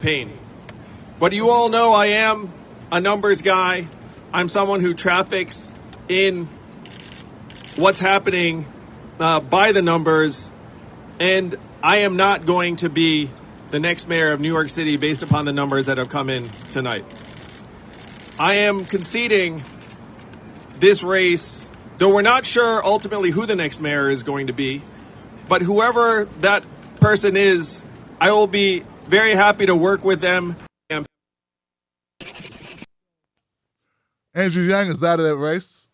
pain. But you all know I am a numbers guy. I'm someone who traffics in what's happening by the numbers, and I am not going to be the next mayor of New York City based upon the numbers that have come in tonight. I am conceding this race, though we're not sure ultimately who the next mayor is going to be, but whoever that person is, I will be very happy to work with them. Andrew Yang is out of that race.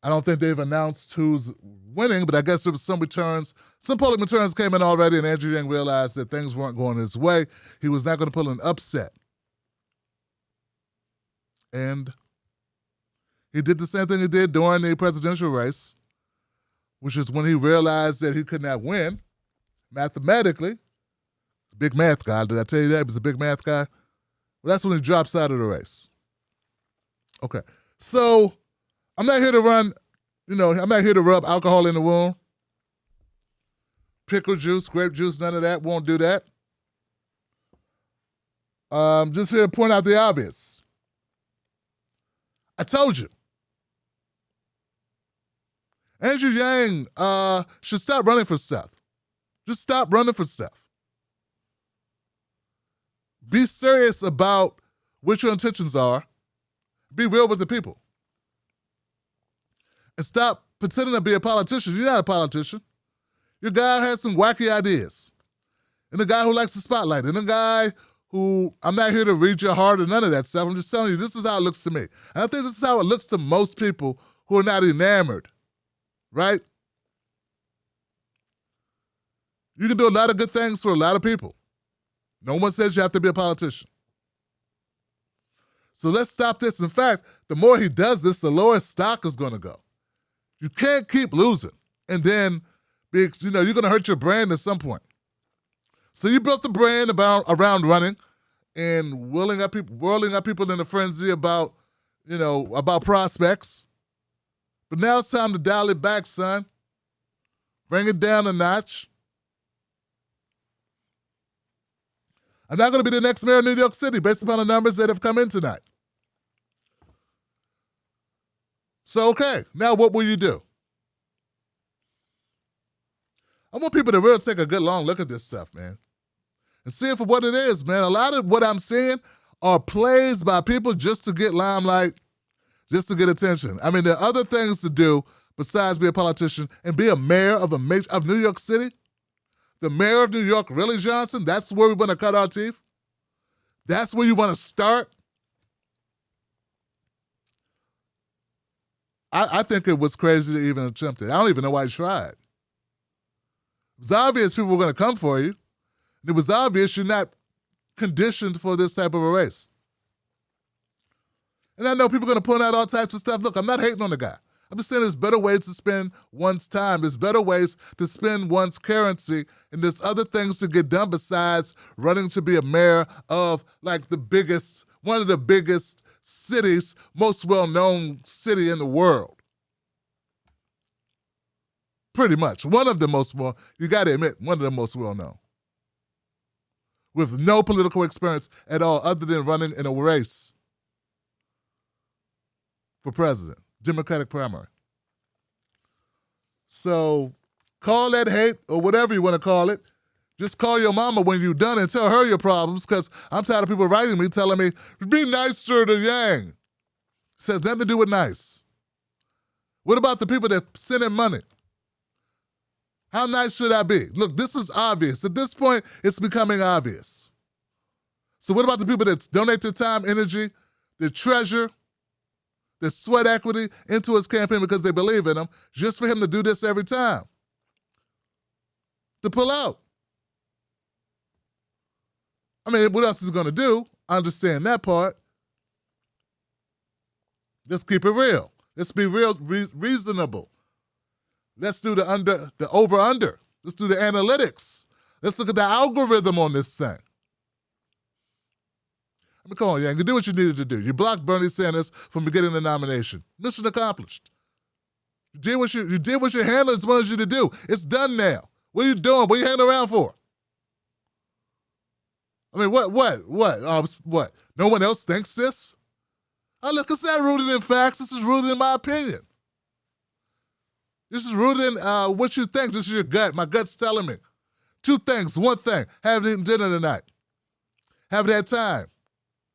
I don't think they've announced who's winning, but I guess there was some returns. Some polling returns came in already, and Andrew Yang realized that things weren't going his way. He was not going to pull an upset. And he did the same thing he did during the presidential race, which is when he realized that he could not win mathematically. Big math guy. Did I tell you that? He was a big math guy. Well, that's when he drops out of the race. Okay. So I'm not here to run, I'm not here to rub alcohol in the wound. Pickle juice, grape juice, none of that. Won't do that. Just here to point out the obvious. I told you. Andrew Yang should stop running for stuff. Just stop running for stuff. Be serious about what your intentions are. Be real with the people. And stop pretending to be a politician. You're not a politician. You're a guy who has some wacky ideas. And a guy who likes the spotlight. And a guy who, I'm not here to read your heart or none of that stuff. I'm just telling you, this is how it looks to me. And I think this is how it looks to most people who are not enamored. Right? You can do a lot of good things for a lot of people. No one says you have to be a politician. So let's stop this. In fact, the more he does this, the lower stock is going to go. You can't keep losing. And then, you're going to hurt your brand at some point. So you built the brand around running and whirling up people in a frenzy about prospects. But now it's time to dial it back, son. Bring it down a notch. I'm not going to be the next mayor of New York City based upon the numbers that have come in tonight. So, okay, now what will you do? I want people to really take a good long look at this stuff, man, and see it for what it is, man. A lot of what I'm seeing are plays by people just to get limelight, just to get attention. I mean, there are other things to do besides be a politician and be a mayor of New York City. The mayor of New York, really, Johnson? That's where we want to cut our teeth? That's where you want to start? I think it was crazy to even attempt it. I don't even know why he tried. It was obvious people were going to come for you. It was obvious you're not conditioned for this type of a race. And I know people are going to point out all types of stuff. Look, I'm not hating on the guy. I'm just saying there's better ways to spend one's time. There's better ways to spend one's currency. And there's other things to get done besides running to be a mayor of one of the biggest cities, most well-known city in the world. Pretty much. You got to admit, one of the most well-known. With no political experience at all other than running in a race for president. Democratic primary. So call that hate or whatever you want to call it. Just call your mama when you're done and tell her your problems, because I'm tired of people writing me telling me, be nicer to Yang. It says nothing to do with nice. What about the people that send in money? How nice should I be? Look, this is obvious. At this point, it's becoming obvious. So what about the people that donate their time, energy, their treasure, their sweat equity into his campaign because they believe in him, just for him to do this every time? To pull out. I mean, what else is he going to do? I understand that part. Let's keep it real. Let's be reasonable. Let's do the over-under. Let's do the analytics. Let's look at the algorithm on this thing. I mean, come on, Yang. You did what you needed to do. You blocked Bernie Sanders from getting the nomination. Mission accomplished. You did what your handlers wanted you to do. It's done now. What are you doing? What are you hanging around for? I mean, what? No one else thinks this? Oh, look, it's not rooted in facts. This is rooted in my opinion. This is rooted in what you think. This is your gut. My gut's telling me. Two things. One thing, haven't eaten dinner tonight. Haven't had time.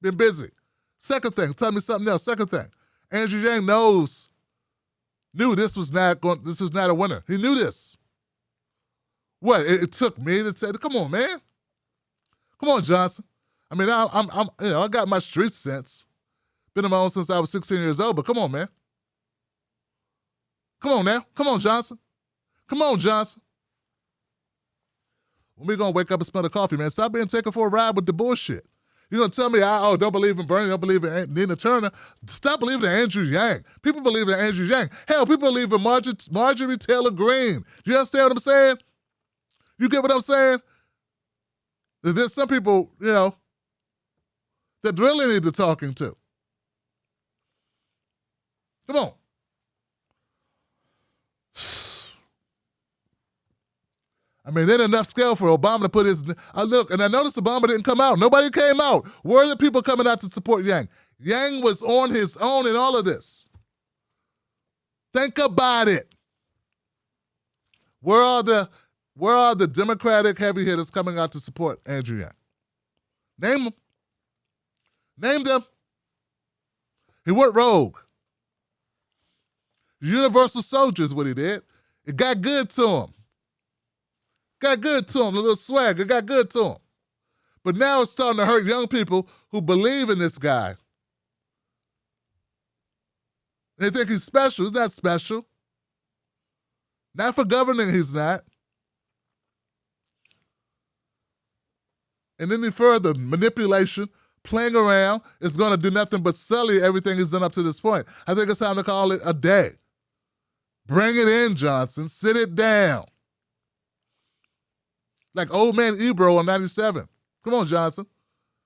Been busy. Second thing, tell me something else. Second thing, Andrew Yang knew this was not a winner. He knew this. What? It took me to say, come on, man. Come on, Johnson. I mean, I got my street sense. Been on my own since I was 16 years old, but come on, man. Come on now. Come on, Johnson. Come on, Johnson. When we gonna wake up and smell the coffee, man? Stop being taken for a ride with the bullshit. You gonna tell me, don't believe in Bernie, don't believe in Nina Turner. Stop believing in Andrew Yang. People believe in Andrew Yang. Hell, people believe in Marjorie Taylor Greene. You understand what I'm saying? You get what I'm saying? There's some people, that really need the talking to. Come on. I mean, there's enough scale for Obama to put his... look, and I noticed Obama didn't come out. Nobody came out. Where are the people coming out to support Yang? Yang was on his own in all of this. Think about it. Where are the Democratic heavy hitters coming out to support Andrew Yang? Name them. Name them. He went rogue. Universal soldier is what he did. It got good to him. Got good to him, a little swag. It got good to him. But now it's starting to hurt young people who believe in this guy. They think he's special. He's not special. Not for governing, he's not. And any further manipulation, playing around, is going to do nothing but sully everything he's done up to this point. I think it's time to call it a day. Bring it in, Johnson. Sit it down. Like old man Ebro on 97. Come on, Johnson.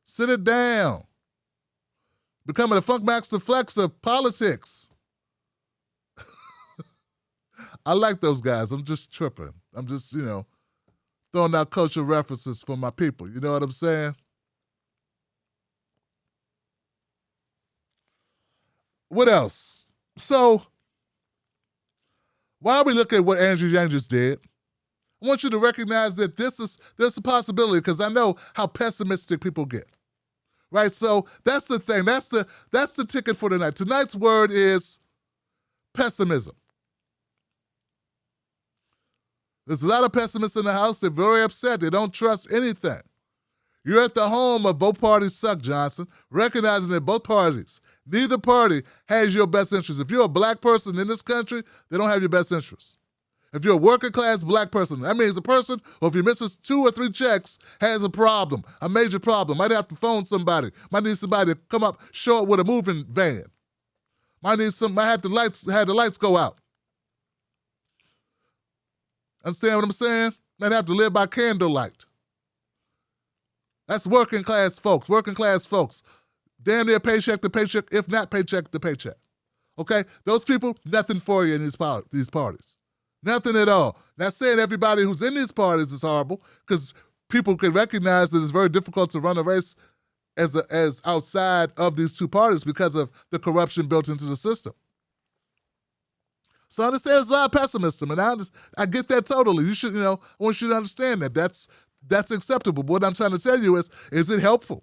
Sit it down. Becoming a Funkmaster Flex of politics. I like those guys. I'm just tripping. I'm just, throwing out cultural references for my people. You know what I'm saying? What else? So, while we look at what Andrew Yang just did, I want you to recognize that there's a possibility, because I know how pessimistic people get. Right? So that's the thing. That's the ticket for tonight. Tonight's word is pessimism. There's a lot of pessimists in the house. They're very upset. They don't trust anything. You're at the home of both parties suck, Johnson, recognizing that both parties, neither party has your best interest. If you're a black person in this country, they don't have your best interest. If you're a working class black person, that means a person who, if you misses 2 or 3 checks, has a problem, a major problem. Might have to phone somebody. Might need somebody to come up short with a moving van. Might have the lights go out. Understand what I'm saying? Might have to live by candlelight. That's working class folks. Working class folks. Damn near paycheck to paycheck, if not paycheck to paycheck. Okay? Those people, nothing for you in these parties. Nothing at all. Not saying everybody who's in these parties is horrible, because people can recognize that it's very difficult to run a race as outside of these two parties because of the corruption built into the system. So I understand there's a lot of pessimism, and I get that totally. You should, I want you to understand that. That's acceptable. But what I'm trying to tell you is it helpful?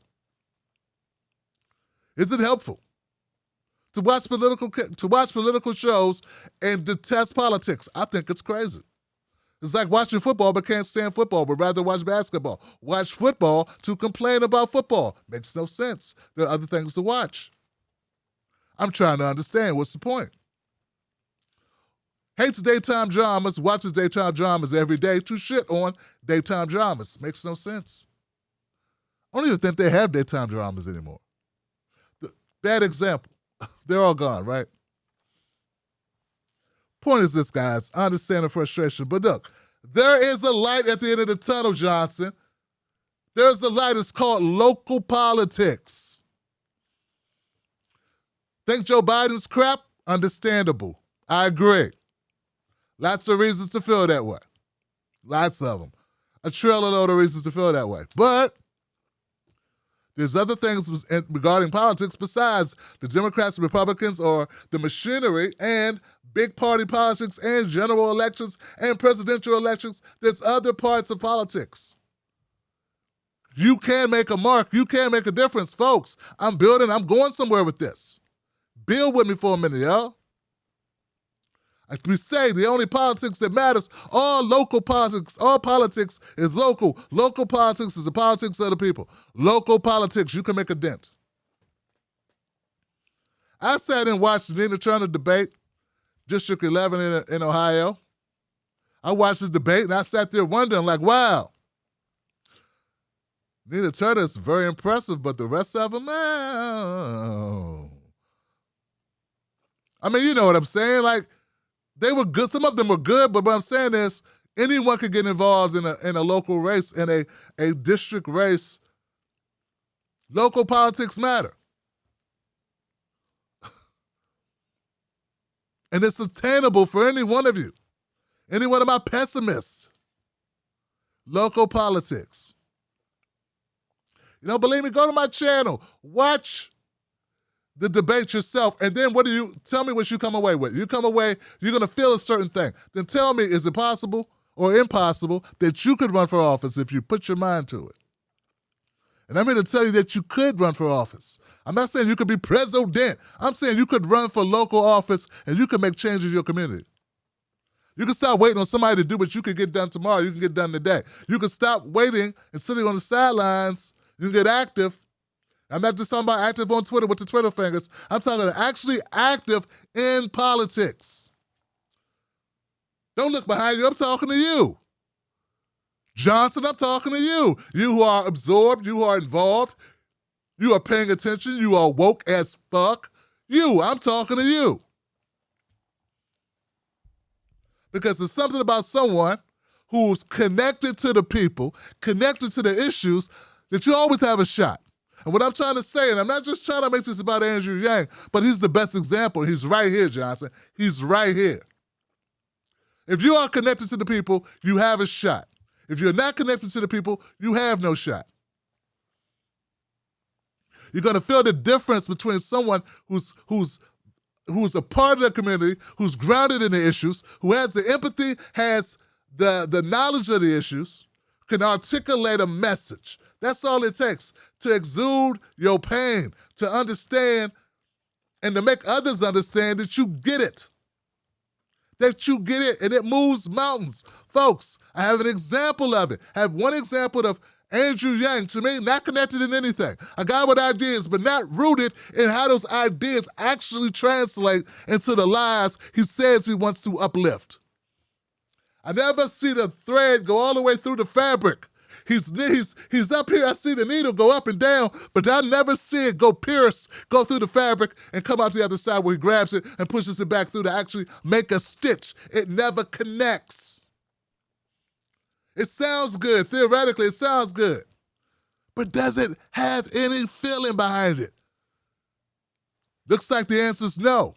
Is it helpful to watch political shows and detest politics? I think it's crazy. It's like watching football but can't stand football, but rather watch basketball. Watch football to complain about football. Makes no sense. There are other things to watch. I'm trying to understand. What's the point? Hates daytime dramas, watches daytime dramas every day to shit on daytime dramas. Makes no sense. I don't even think they have daytime dramas anymore. Bad example. They're all gone, right? Point is this, guys. I understand the frustration, but look, there is a light at the end of the tunnel, Johnson. There's a light. It's called local politics. Think Joe Biden's crap? Understandable. I agree. Lots of reasons to feel that way. Lots of them. A trailer load of reasons to feel that way. But There's other things regarding politics besides the Democrats and Republicans or the machinery and big party politics and general elections and presidential elections. There's other parts of politics. You can make a mark. You can make a difference, folks. I'm going somewhere with this. Build with me for a minute, y'all. As we say, the only politics that matters, all local politics, all politics is local. Local politics is the politics of the people. Local politics, you can make a dent. I sat and watched the Nina Turner debate, District 11 in Ohio. I watched this debate and I sat there wondering, like, wow. Nina Turner is very impressive, but the rest of them, I mean, you know what I'm saying? Like, they were good. Some of them were good, but what I'm saying is anyone could get involved in a local race, in a district race. Local politics matter. And it's attainable for any one of you. Any one of my pessimists. Local politics. You don't believe me? Go to my channel. Watch the debate yourself, and then tell me what you come away with. You come away, you're going to feel a certain thing. Then tell me, is it possible or impossible that you could run for office if you put your mind to it? And I'm here to tell you that you could run for office. I'm not saying you could be president. I'm saying you could run for local office and you can make changes in your community. You can stop waiting on somebody to do what you can get done tomorrow. You can get done today. You can stop waiting and sitting on the sidelines. You can get active. I'm not just talking about active on Twitter with the Twitter fingers. I'm talking about actually active in politics. Don't look behind you. I'm talking to you. Johnson, I'm talking to you. You who are absorbed, you who are involved, you are paying attention, you are woke as fuck. I'm talking to you. Because there's something about someone who's connected to the people, connected to the issues, that you always have a shot. And what I'm trying to say, and I'm not just trying to make this about Andrew Yang, but he's the best example. He's right here, Johnson. He's right here. If you are connected to the people, you have a shot. If you're not connected to the people, you have no shot. You're going to feel the difference between someone who's a part of the community, who's grounded in the issues, who has the empathy, has the knowledge of the issues, can articulate a message. That's all it takes, to exude your pain, to understand and to make others understand that you get it. That you get it, and it moves mountains. Folks, I have an example of it. I have one example of Andrew Yang, to me, not connected in anything. A guy with ideas, but not rooted in how those ideas actually translate into the lives he says he wants to uplift. I never see the thread go all the way through the fabric. He's up here, I see the needle go up and down, but I never see it go through the fabric and come out the other side where he grabs it and pushes it back through to actually make a stitch. It never connects. It sounds good. Theoretically, it sounds good. But does it have any feeling behind it? Looks like the answer is no.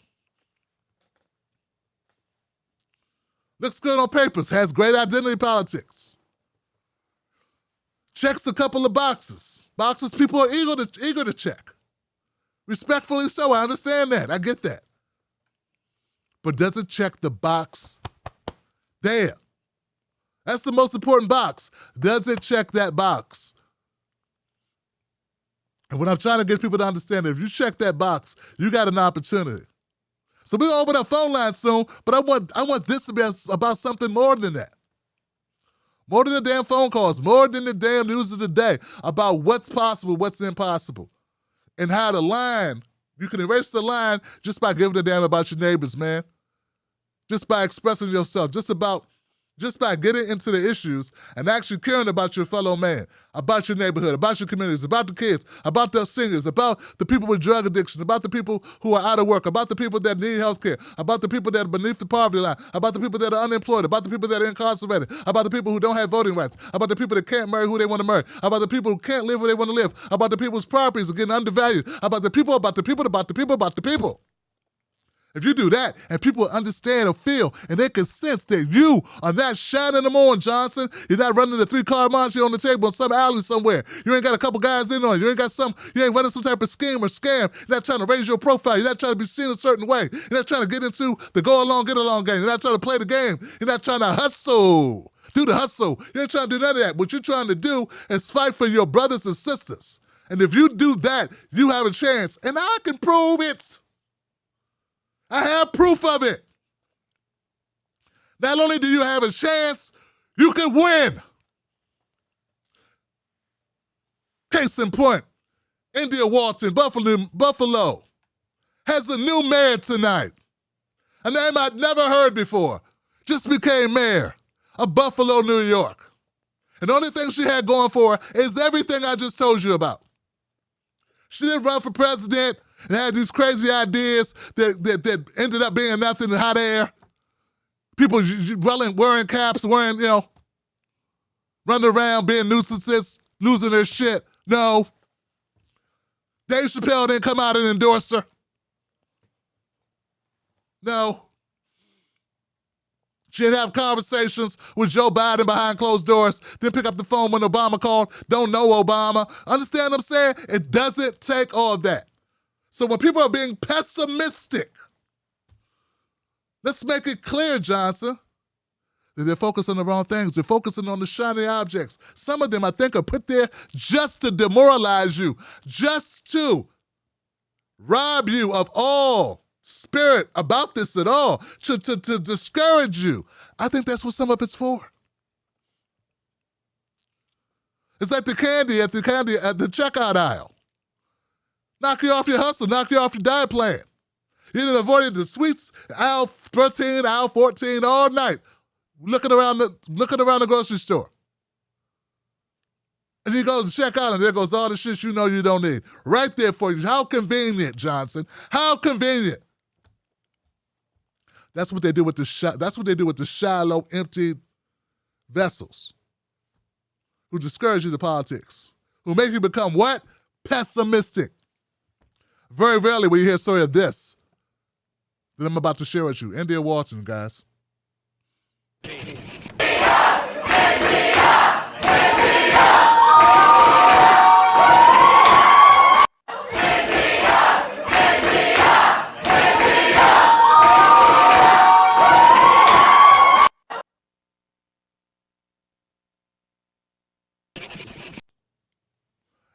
Looks good on papers, has great identity politics. Checks a couple of boxes. Boxes people are eager to check. Respectfully so, I understand that. I get that. But does it check the box there? That's the most important box. Does it check that box? And what I'm trying to get people to understand, if you check that box, you got an opportunity. So we're going to open up phone lines soon, but I want this to be about something more than that. More than the damn phone calls, more than the damn news of the day, about what's possible, what's impossible, and how the line, you can erase the line just by giving a damn about your neighbors, man. Just by expressing yourself, just by getting into the issues and actually caring about your fellow man, about your neighborhood, about your communities, about the kids, about the seniors, about the people with drug addiction, about the people who are out of work, about the people that need health care, about the people that are beneath the poverty line, about the people that are unemployed, about the people that are incarcerated, about the people who don't have voting rights, about the people that can't marry who they want to marry, about the people who can't live where they want to live, about the people whose properties are getting undervalued, about the people. If you do that, and people understand or feel, and they can sense that you are not shining them on, Johnson. You're not running the 3-card monster on the table in some alley somewhere. You ain't got a couple guys in on you. You ain't running some type of scheme or scam. You're not trying to raise your profile. You're not trying to be seen a certain way. You're not trying to get into the go along, get along game. You're not trying to play the game. You're not trying to hustle. Do the hustle. You ain't trying to do none of that. What you're trying to do is fight for your brothers and sisters. And if you do that, you have a chance. And I can prove it. I have proof of it. Not only do you have a chance, you can win. Case in point, India Walton, Buffalo, has a new mayor tonight. A name I'd never heard before. Just became mayor of Buffalo, New York. And the only thing she had going for her is everything I just told you about. She didn't run for president and had these crazy ideas that ended up being nothing in hot air. People wearing caps, running around being nuisances, losing their shit. No. Dave Chappelle didn't come out and endorse her. No. She didn't have conversations with Joe Biden behind closed doors. Didn't pick up the phone when Obama called. Don't know Obama. Understand what I'm saying? It doesn't take all of that. So when people are being pessimistic, let's make it clear, Johnson, that they're focused on the wrong things. They're focusing on the shiny objects. Some of them, I think, are put there just to demoralize you, just to rob you of all spirit about this at all, to discourage you. I think that's what some of it's for. It's like the candy at the checkout aisle. Knock you off your hustle, knock you off your diet plan. You done avoided the sweets, aisle 13, aisle 14 all night, looking around the grocery store. And you go to check out, and there goes all the shit you know you don't need. Right there for you. How convenient, Johnson. How convenient. That's what they do with the shallow, empty vessels who discourage you to politics, who make you become what? Pessimistic. Very rarely will you hear a story of this that I'm about to share with you. India Walton, guys.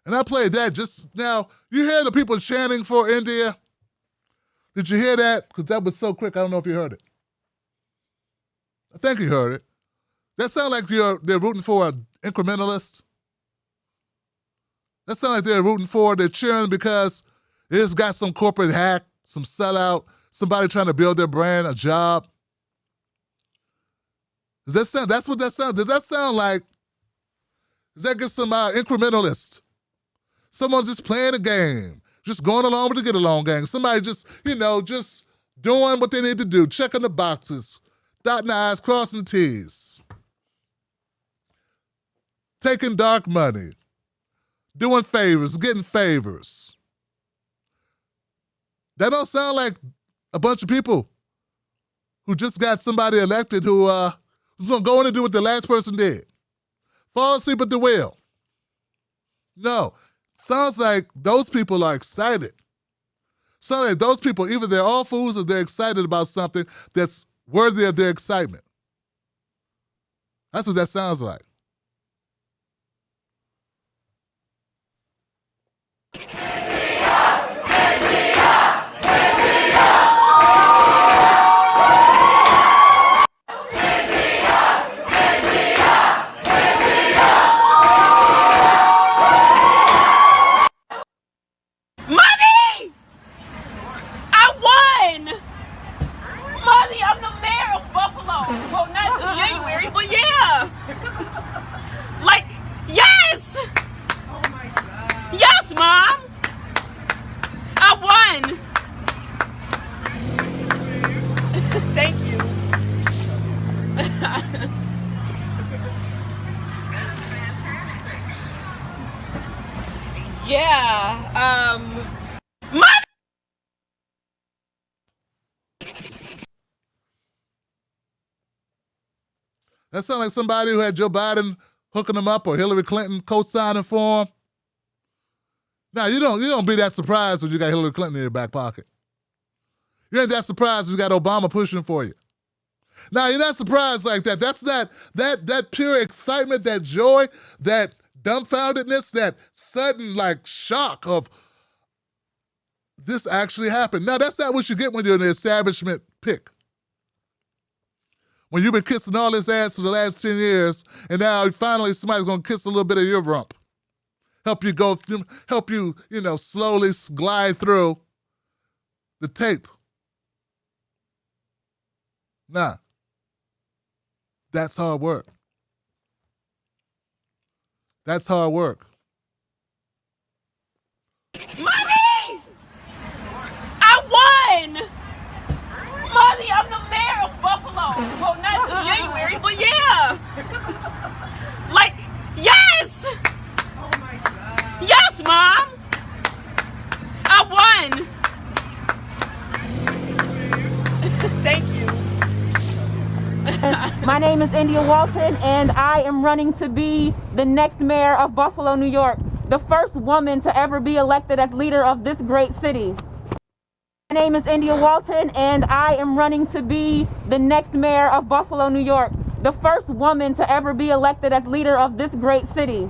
And I played that just now. You hear the people chanting for India? Did you hear that? Because that was so quick, I don't know if you heard it. I think you heard it. That sounds like they're rooting for an incrementalist. That sounds like they're cheering because they just got some corporate hack, some sellout, somebody trying to build their brand, a job. That's what that sounds. Does that sound like, does that get some incrementalist? Someone just playing a game, just going along with the get-along game. Somebody just doing what they need to do, checking the boxes, dotting the I's, crossing the T's, taking dark money, doing favors, getting favors. That don't sound like a bunch of people who just got somebody elected who's going to go in and do what the last person did. Fall asleep at the wheel. No. Sounds like those people are excited. Sounds like those people, either they're all fools or they're excited about something that's worthy of their excitement. That's what that sounds like. That sounds like somebody who had Joe Biden hooking them up or Hillary Clinton co-signing for him. Now, you don't be that surprised when you got Hillary Clinton in your back pocket. You ain't that surprised when you got Obama pushing for you. Now, you're not surprised like that. That's that pure excitement, that joy, that dumbfoundedness, that sudden like shock of this actually happened. Now, that's not what you get when you're in the establishment pick. When you've been kissing all this ass for the last 10 years, and now finally somebody's gonna kiss a little bit of your rump. Help you go through, slowly glide through the tape. Nah. That's hard work. That's hard work. Mommy! I won! Mommy, I'm the mayor of Buffalo. Well, not till January, but yeah. Like, yes! Oh my God. Yes, Mom! I won! Thank you. My name is India Walton, and I am running to be the next mayor of Buffalo, New York, the first woman to ever be elected as leader of this great city. My name is India Walton, and I am running to be the next mayor of Buffalo, New York, the first woman to ever be elected as leader of this great city.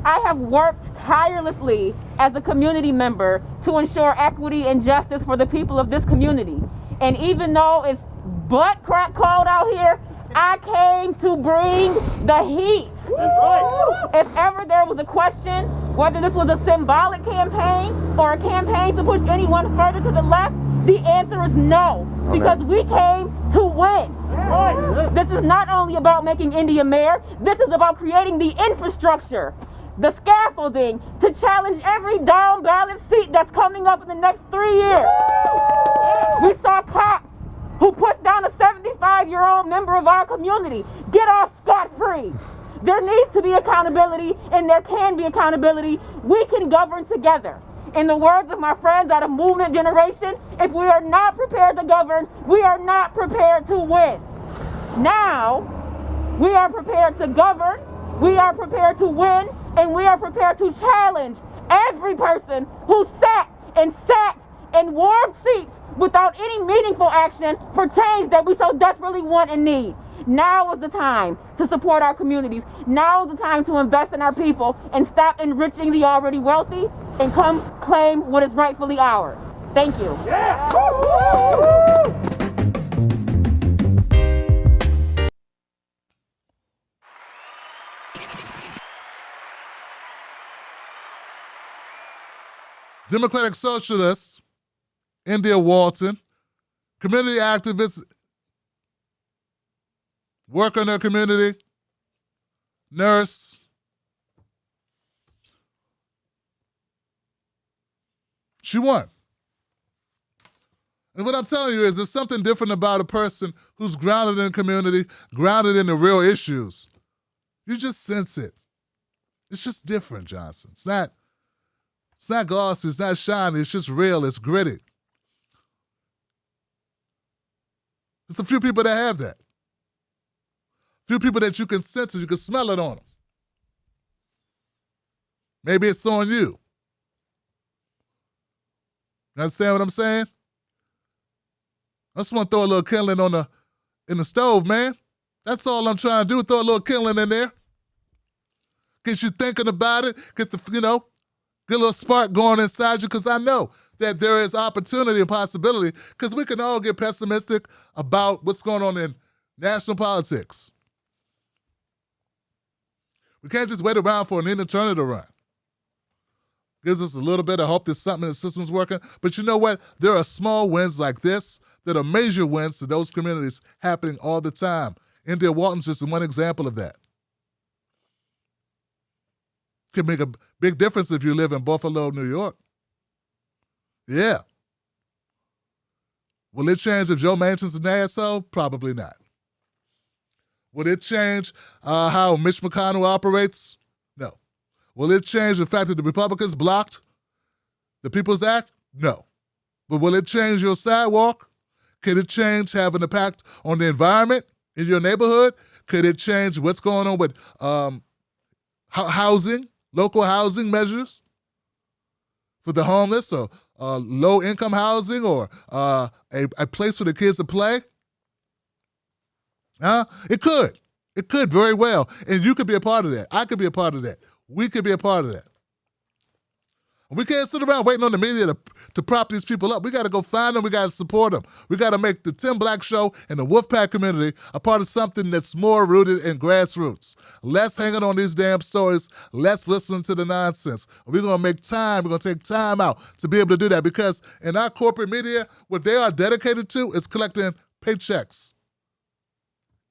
I have worked tirelessly as a community member to ensure equity and justice for the people of this community. And even though it's butt crack cold out here, I came to bring the heat. That's right. If ever there was a question whether this was a symbolic campaign or a campaign to push anyone further to the left, the answer is no, because we came to win. Right. This is not only about making India mayor, this is about creating the infrastructure, the scaffolding to challenge every down ballot seat that's coming up in the next 3 years. We saw cops who pushed down a 75-year-old member of our community get off scot-free. There needs to be accountability, and there can be accountability. We can govern together. In the words of my friends out of Movement Generation, if we are not prepared to govern, we are not prepared to win. Now, we are prepared to govern, we are prepared to win, and we are prepared to challenge every person who sat in warm seats without any meaningful action for change that we so desperately want and need. Now is the time to support our communities. Now is the time to invest in our people and stop enriching the already wealthy and come claim what is rightfully ours. Thank you. Yeah. Democratic Socialists, India Walton, community activists, work in their community, nurse. She won. And what I'm telling you is there's something different about a person who's grounded in the community, grounded in the real issues. You just sense it. It's just different, Johnson. It's not glossy, it's not shiny, it's just real, it's gritty. There's a few people that have that. Few people that you can sense it, you can smell it on them. Maybe it's on you. You understand what I'm saying? I just want to throw a little kindling in the stove, man. That's all I'm trying to do, throw a little kindling in there. Get you thinking about it, get a little spark going inside you, because I know that there is opportunity and possibility, because we can all get pessimistic about what's going on in national politics. We can't just wait around for an end eternity to run. Gives us a little bit of hope that something in the system's working. But you know what? There are small wins like this that are major wins to those communities happening all the time. India Walton's just one example of that. Can make a big difference if you live in Buffalo, New York. Yeah. Will it change if Joe Manchin's an asshole? Probably not. Will it change how Mitch McConnell operates? No. Will it change the fact that the Republicans blocked the People's Act? No. But will it change your sidewalk? Can it change having an impact on the environment? in your neighborhood? Could it change what's going on with housing, local housing measures for the homeless, or low-income housing, or a place for the kids to play? It could. It could very well. And you could be a part of that. I could be a part of that. We could be a part of that. We can't sit around waiting on the media to prop these people up. We got to go find them. We got to support them. We got to make the Tim Black Show and the Wolfpack community a part of something that's more rooted in grassroots. Less hanging on these damn stories. Less listening to the nonsense. We're going to make time. We're going to take time out to be able to do that, because in our corporate media, what they are dedicated to is collecting paychecks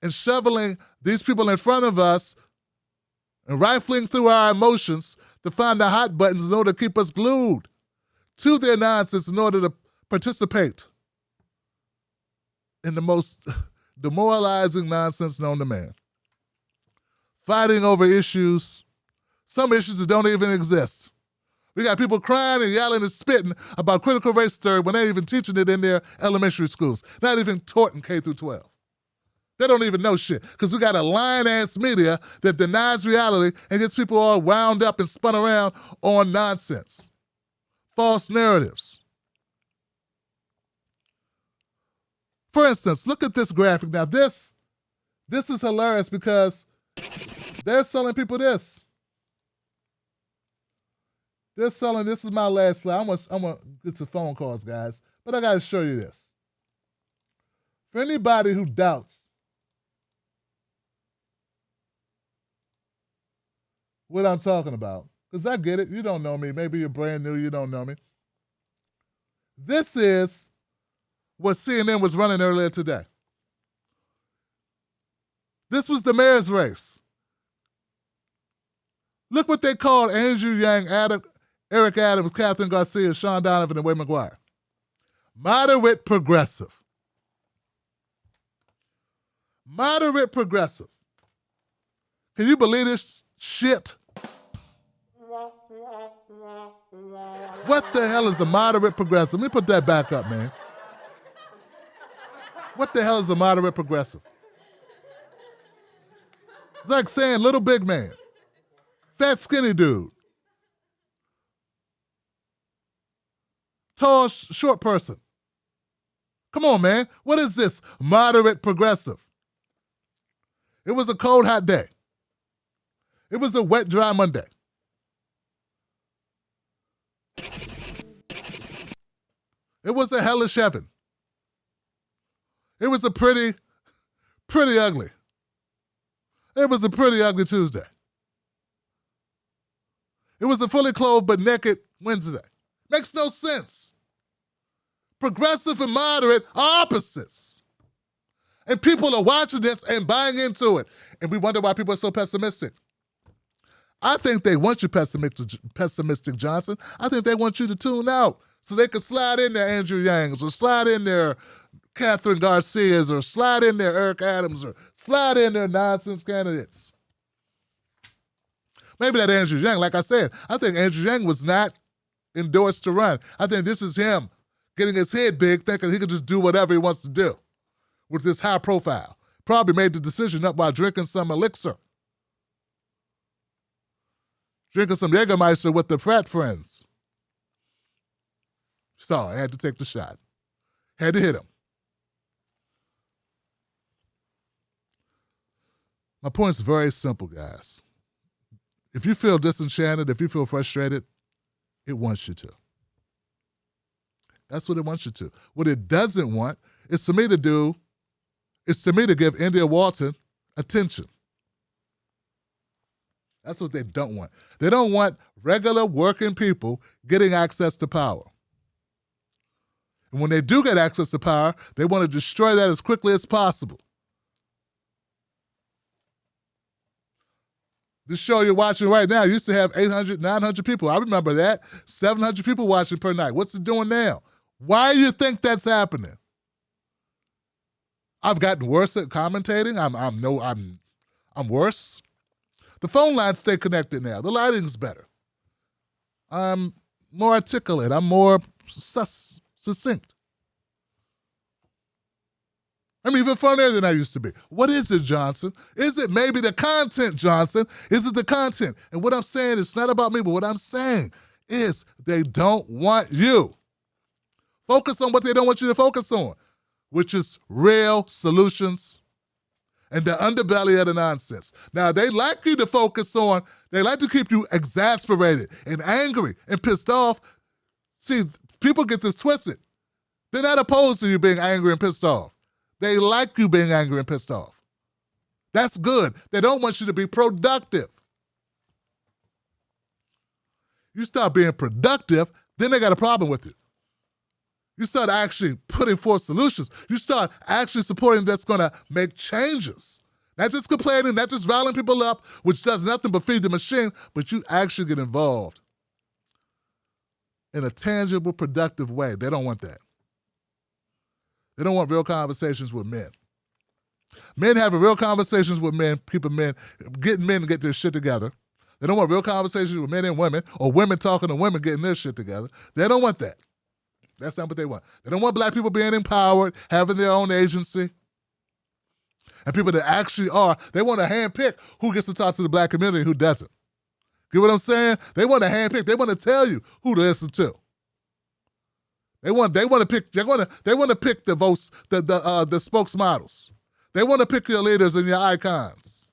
and shoveling these people in front of us and rifling through our emotions to find the hot buttons in order to keep us glued to their nonsense in order to participate in the most demoralizing nonsense known to man. Fighting over issues, some issues that don't even exist. We got people crying and yelling and spitting about critical race theory when they're even teaching it in their elementary schools, not even taught in K through 12. They don't even know shit, because we got a lying-ass media that denies reality and gets people all wound up and spun around on nonsense. False narratives. For instance, look at this graphic. Now, this is hilarious because they're selling people this. They're selling, this is my last slide. I'm gonna get to phone calls, guys, but I got to show you this. For anybody who doubts what I'm talking about, because I get it. You don't know me. Maybe you're brand new. You don't know me. This is what CNN was running earlier today. This was the mayor's race. Look what they called Andrew Yang, Eric Adams, Catherine Garcia, Sean Donovan, and Wade McGuire. Moderate progressive. Moderate progressive. Can you believe this shit? What the hell is a moderate progressive? Let me put that back up, man. What the hell is a moderate progressive? It's like saying little big man, fat skinny dude, tall short person. Come on, man. What is this? Moderate progressive. It was a cold, hot day. It was a wet, dry Monday. It was a hellish heaven. It was a pretty ugly. It was a pretty ugly Tuesday. It was a fully clothed but naked Wednesday. Makes no sense. Progressive and moderate are opposites. And people are watching this and buying into it. And we wonder why people are so pessimistic. I think they want you pessimistic, Johnson. I think they want you to tune out so they can slide in there Andrew Yangs, or slide in there Catherine Garcias, or slide in there Eric Adams, or slide in there nonsense candidates. Maybe that Andrew Yang, like I said, I think Andrew Yang was not endorsed to run. I think this is him getting his head big, thinking he can just do whatever he wants to do with this high profile. Probably made the decision up while drinking some elixir. Drinking some Jägermeister with the frat friends. So I had to take the shot. Had to hit him. My point's very simple, guys. If you feel disenchanted, if you feel frustrated, it wants you to. That's what it wants you to. What it doesn't want is for me to give India Walton attention. That's what they don't want. They don't want regular working people getting access to power. And when they do get access to power, they want to destroy that as quickly as possible. This show you're watching right now used to have 800, 900 people. I remember that. 700 people watching per night. What's it doing now? Why do you think that's happening? I've gotten worse at commentating. I'm worse. The phone lines stay connected now. The lighting's better. I'm more articulate. I'm more succinct. I'm even funnier than I used to be. What is it, Johnson? Is it maybe the content, Johnson? Is it the content? And what I'm saying is not about me, but what I'm saying is they don't want you. Focus on what they don't want you to focus on, which is real solutions and the underbelly of the nonsense. Now, they like you to focus on, they like to keep you exasperated and angry and pissed off. See, people get this twisted. They're not opposed to you being angry and pissed off. They like you being angry and pissed off. That's good. They don't want you to be productive. You start being productive, then they got a problem with you. You start actually putting forth solutions. You start actually supporting that's going to make changes. Not just complaining, not just riling people up, which does nothing but feed the machine, but you actually get involved in a tangible, productive way. They don't want that. They don't want real conversations with men. Men having real conversations with men, getting men to get their shit together. They don't want real conversations with men and women, or women talking to women getting their shit together. They don't want that. That's not what they want. They don't want black people being empowered, having their own agency. And people that actually are, they want to handpick who gets to talk to the black community and who doesn't. Get what I'm saying? They want to handpick. They want to tell you who to listen to. They want to pick the votes, the spokesmodels. They want to pick your leaders and your icons.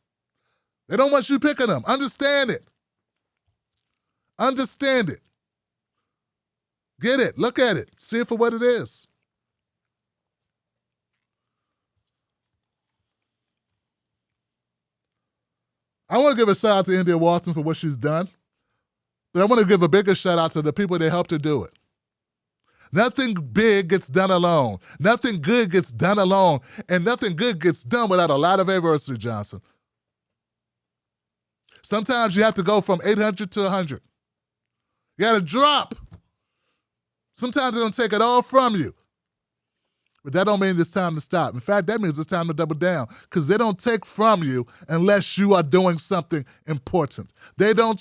They don't want you picking them. Understand it. Understand it. Get it. Look at it. See it for what it is. I want to give a shout out to India Walton for what she's done, but I want to give a bigger shout out to the people that helped her do it. Nothing big gets done alone. Nothing good gets done alone. And nothing good gets done without a lot of adversity, Johnson. Sometimes you have to go from 800 to 100. You got to drop. Sometimes they don't take it all from you. But that don't mean it's time to stop. In fact, that means it's time to double down, because they don't take from you unless you are doing something important. They don't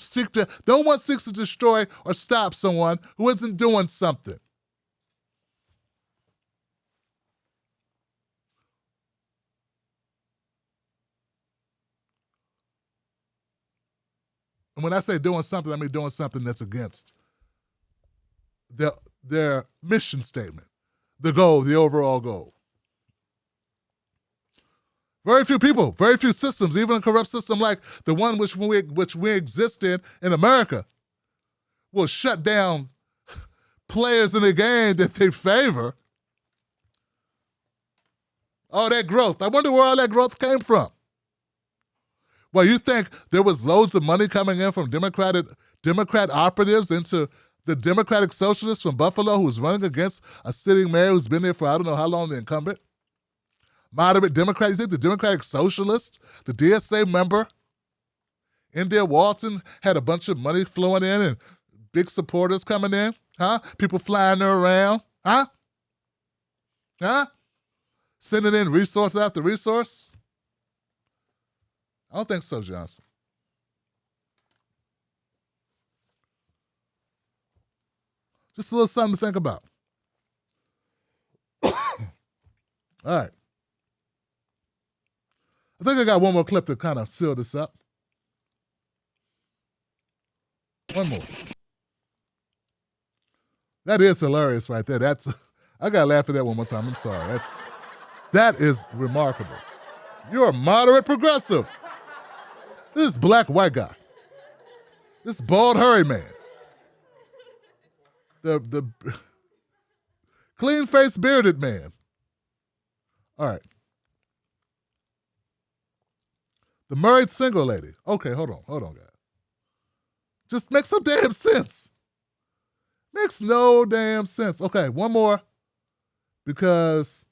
want seek to destroy or stop someone who isn't doing something. And when I say doing something, I mean doing something that's against their mission statement, the goal, the overall goal. Very few people, very few systems, even a corrupt system like the one which we exist in America, will shut down players in the game that they favor. All that growth. I wonder where all that growth came from. Well, you think there was loads of money coming in from Democrat operatives into the Democratic Socialist from Buffalo who's running against a sitting mayor who's been there for I don't know how long, the incumbent? Moderate Democrat. You think the Democratic Socialist, the DSA member, India Walton, had a bunch of money flowing in and big supporters coming in? Huh? People flying her around? Huh? Huh? Sending in resource after resource? I don't think so, Johnson. Just a little something to think about. All right. I think I got one more clip to kind of seal this up. One more. That is hilarious right there. I gotta laugh at that one more time. I'm sorry. That is remarkable. You're a moderate progressive. This black white guy. This bald hairy man. The clean-faced bearded man. All right. The married single lady. Okay, hold on, guys. Just makes some damn sense. Makes no damn sense. Okay, one more, because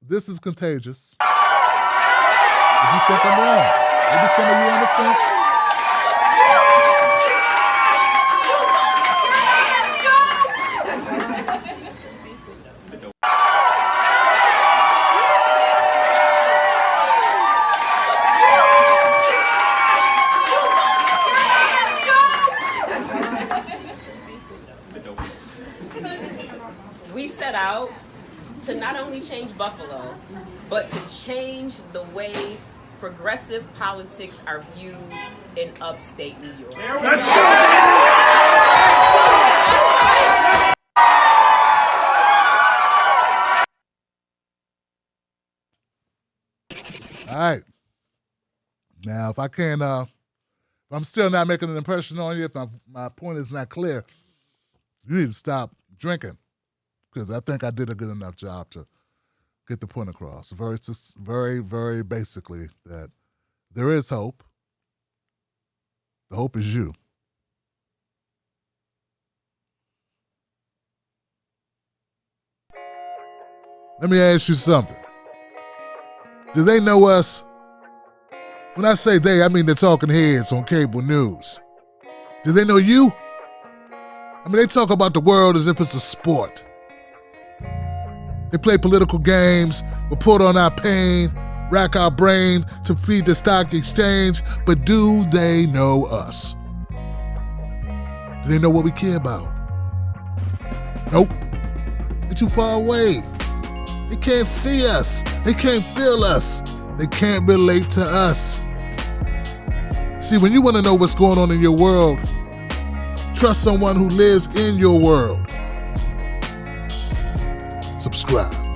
this is contagious. If you think I'm wrong, maybe some of you on the fence. We set out to not only change Buffalo, but to change the way progressive politics are viewed in upstate New York. Let's go! All right. Now, if I can, if I'm still not making an impression on you, if my point is not clear, you need to stop drinking, because I think I did a good enough job to get the point across. Very, very basically that there is hope. The hope is you. Let me ask you something. Do they know us? When I say they, I mean the talking heads on cable news. Do they know you? I mean, they talk about the world as if it's a sport. They play political games, report on our pain, rack our brain to feed the stock exchange, but do they know us? Do they know what we care about? Nope. They're too far away. They can't see us. They can't feel us. They can't relate to us. See, when you want to know what's going on in your world, trust someone who lives in your world. Subscribe.